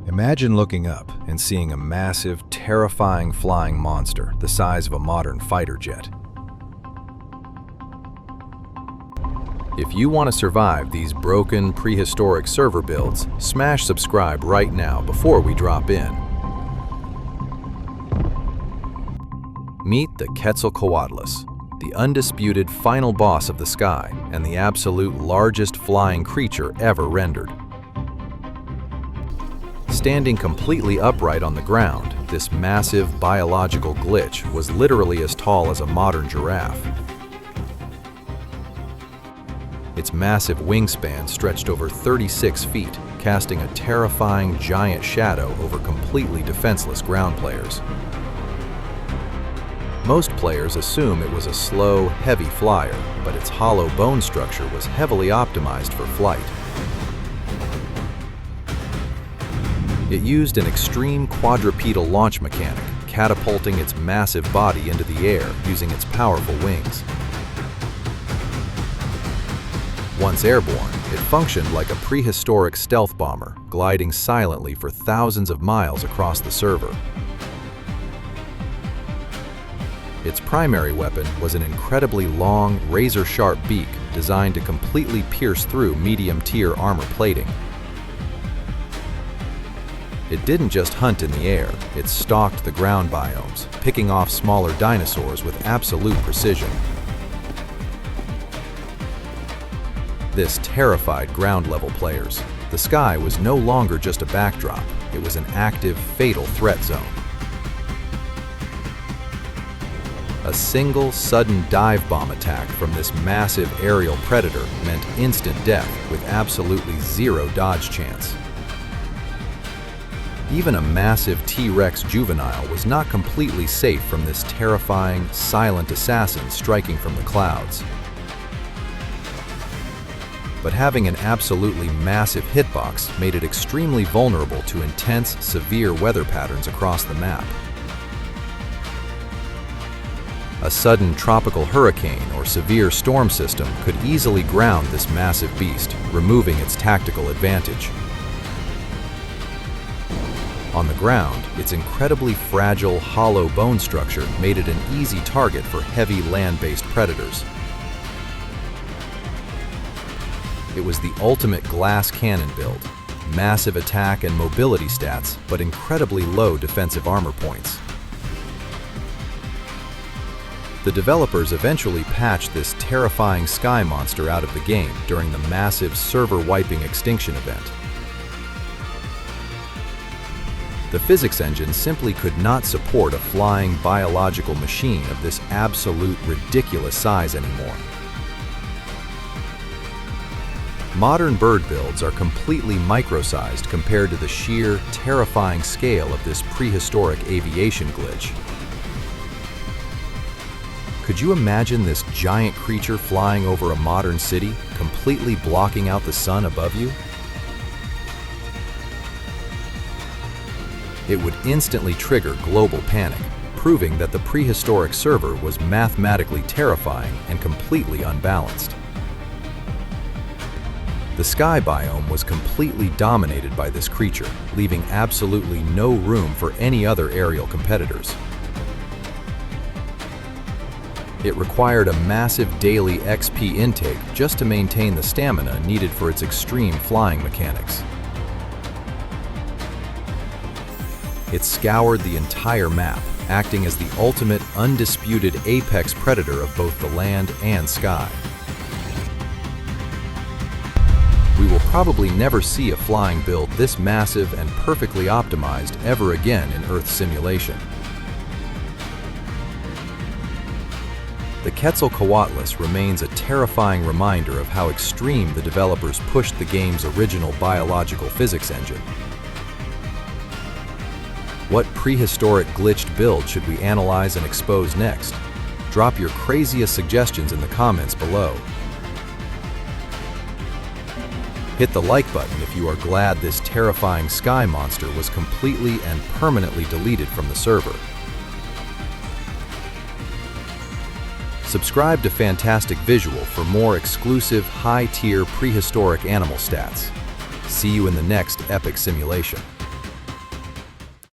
Imagine looking up and seeing a massive, terrifying flying monster the size of a modern fighter jet. If you want to survive these broken, prehistoric server builds, smash subscribe right now before we drop in. Meet the Quetzalcoatlus, the undisputed final boss of the sky and the absolute largest flying creature ever rendered. Standing completely upright on the ground, this massive biological glitch was literally as tall as a modern giraffe. Its massive wingspan stretched over 36 feet, casting a terrifying giant shadow over completely defenseless ground players. Most players assume it was a slow, heavy flyer, but its hollow bone structure was heavily optimized for flight. It used an extreme quadrupedal launch mechanic, catapulting its massive body into the air using its powerful wings. Once airborne, it functioned like a prehistoric stealth bomber, gliding silently for thousands of miles across the server. Its primary weapon was an incredibly long, razor-sharp beak designed to completely pierce through medium-tier armor plating. It didn't just hunt in the air, it stalked the ground biomes, picking off smaller dinosaurs with absolute precision. This terrified ground-level players. The sky was no longer just a backdrop, it was an active, fatal threat zone. A single, sudden dive bomb attack from this massive aerial predator meant instant death with absolutely zero dodge chance. Even a massive T-Rex juvenile was not completely safe from this terrifying, silent assassin striking from the clouds. But having an absolutely massive hitbox made it extremely vulnerable to intense, severe weather patterns across the map. A sudden tropical hurricane or severe storm system could easily ground this massive beast, removing its tactical advantage. On the ground, its incredibly fragile, hollow bone structure made it an easy target for heavy land-based predators. It was the ultimate glass cannon build, massive attack and mobility stats, but incredibly low defensive armor points. The developers eventually patched this terrifying sky monster out of the game during the massive server-wiping extinction event. The physics engine simply could not support a flying biological machine of this absolute ridiculous size anymore. Modern bird builds are completely micro-sized compared to the sheer, terrifying scale of this prehistoric aviation glitch. Could you imagine this giant creature flying over a modern city, completely blocking out the sun above you? It would instantly trigger global panic, proving that the prehistoric server was mathematically terrifying and completely unbalanced. The sky biome was completely dominated by this creature, leaving absolutely no room for any other aerial competitors. It required a massive daily XP intake just to maintain the stamina needed for its extreme flying mechanics. It scoured the entire map, acting as the ultimate, undisputed apex predator of both the land and sky. We will probably never see a flying build this massive and perfectly optimized ever again in Earth simulation. The Quetzalcoatlus remains a terrifying reminder of how extreme the developers pushed the game's original biological physics engine. What prehistoric glitched build should we analyze and expose next? Drop your craziest suggestions in the comments below. Hit the like button if you are glad this terrifying sky monster was completely and permanently deleted from the server. Subscribe to FantasticVisual for more exclusive, high-tier prehistoric animal stats. See you in the next epic simulation.